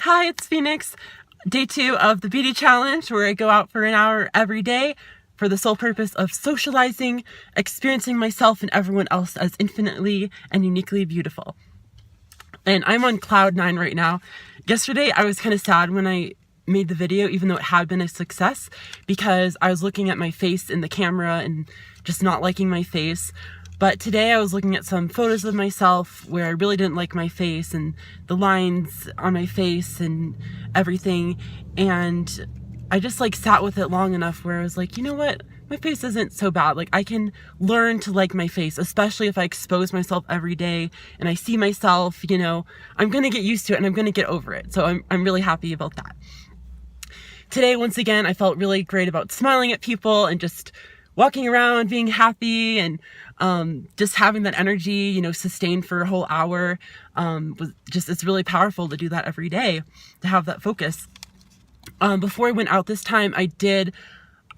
Hi, it's Phoenix. Day 2 of the beauty challenge, where I go out for an hour every day for the sole purpose of socializing, experiencing myself and everyone else as infinitely and uniquely beautiful. And I'm on cloud 9 right now. Yesterday, I was kind of sad when I made the video, even though it had been a success, because I was looking at my face in the camera and just not liking my face. But today I was looking at some photos of myself where I really didn't like my face and the lines on my face and everything. And I just sat with it long enough where I was like, you know what? My face isn't so bad. I can learn to like my face, especially if I expose myself every day and I see myself, I'm going to get used to it and I'm going to get over it. So I'm really happy about that. Today, once again, I felt really great about smiling at people and just walking around, being happy, and just having that energy, sustained for a whole hour. It's really powerful to do that every day, to have that focus. Before I went out this time, I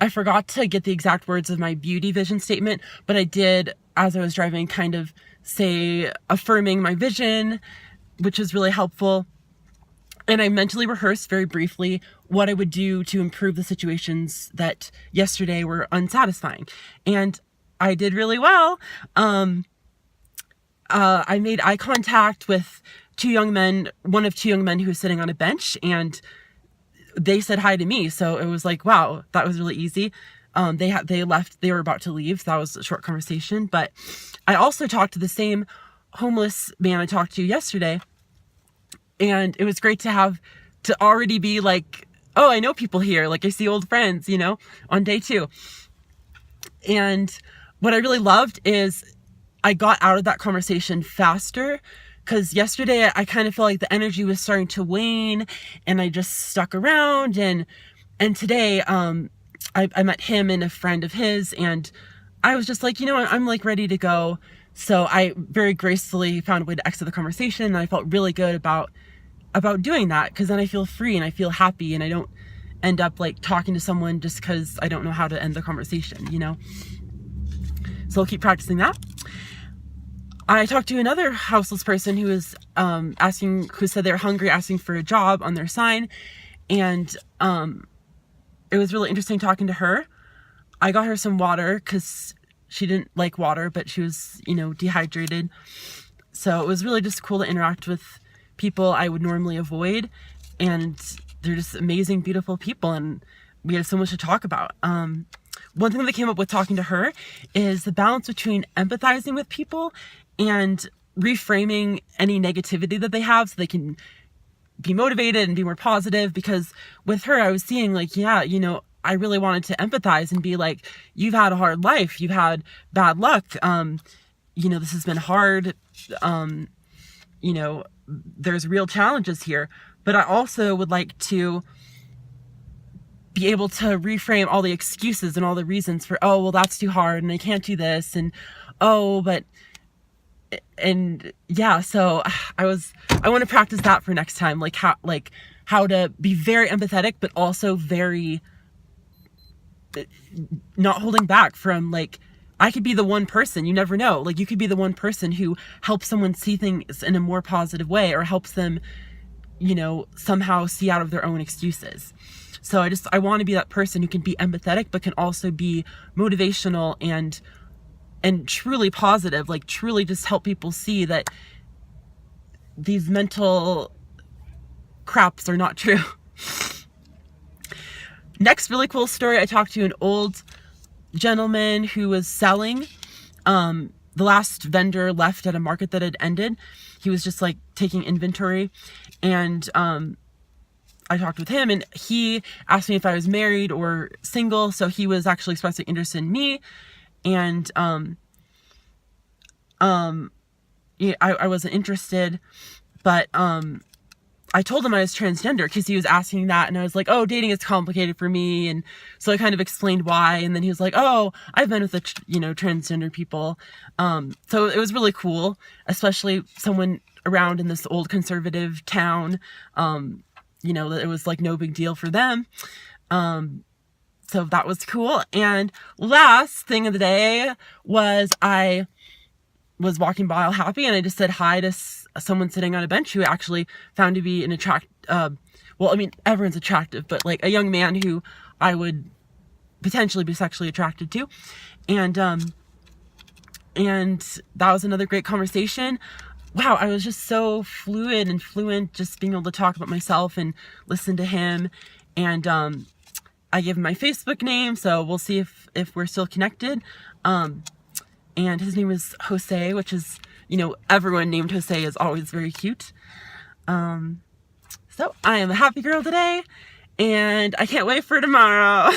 forgot to get the exact words of my beauty vision statement, but I did, as I was driving, kind of say, affirming my vision, which was really helpful. And I mentally rehearsed very briefly what I would do to improve the situations that yesterday were unsatisfying. And I did really well. I made eye contact with one of two young men who was sitting on a bench, and they said hi to me. So it was like, wow, that was really easy. They left, they were about to leave. So that was a short conversation. But I also talked to the same homeless man I talked to yesterday. And it was great to already be like, oh, I know people here. I see old friends, on day 2. And what I really loved is I got out of that conversation faster, because yesterday I kind of felt like the energy was starting to wane and I just stuck around. And today I met him and a friend of his, and I was just like, I'm ready to go. So I very gracefully found a way to exit the conversation, and I felt really good about doing that, because then I feel free and I feel happy and I don't end up talking to someone just because I don't know how to end the conversation, So I'll keep practicing that. I talked to another houseless person who was who said they're hungry, asking for a job on their sign. And it was really interesting talking to her. I got her some water because she didn't like water, but she was, dehydrated. So it was really just cool to interact with people I would normally avoid. And they're just amazing, beautiful people. And we have so much to talk about. One thing that came up with talking to her is the balance between empathizing with people and reframing any negativity that they have so they can be motivated and be more positive. Because with her, I was seeing I really wanted to empathize and be like, you've had a hard life. You've had bad luck. This has been hard. There's real challenges here. But I also would like to be able to reframe all the excuses and all the reasons for, oh, well, that's too hard and I can't do this. And, so I want to practice that for next time. How to be very empathetic, but also very not holding back from I could be the one person, you never know. You could be the one person who helps someone see things in a more positive way, or helps them, somehow see out of their own excuses. So I want to be that person who can be empathetic, but can also be motivational and truly positive, truly just help people see that these mental craps are not true. Next really cool story, I talked to an old gentleman who was selling. The last vendor left at a market that had ended. He was just taking inventory, and I talked with him, and he asked me if I was married or single. So he was actually expressing interest in me, and I wasn't interested, but I told him I was transgender because he was asking that, and I was like, oh, dating is complicated for me. And so I kind of explained why. And then he was like, oh, I've been with transgender people. So it was really cool, especially someone around in this old conservative town, that it was no big deal for them. So that was cool. And last thing of the day was I was walking by all happy, and I just said hi to someone sitting on a bench who I actually found to be an well, I mean, everyone's attractive, but like a young man who I would potentially be sexually attracted to. And that was another great conversation. Wow, I was just so fluid and fluent, just being able to talk about myself and listen to him. And I gave him my Facebook name, so we'll see if we're still connected. And his name is Jose, which is, you know, everyone named Jose is always very cute. So I am a happy girl today, and I can't wait for tomorrow.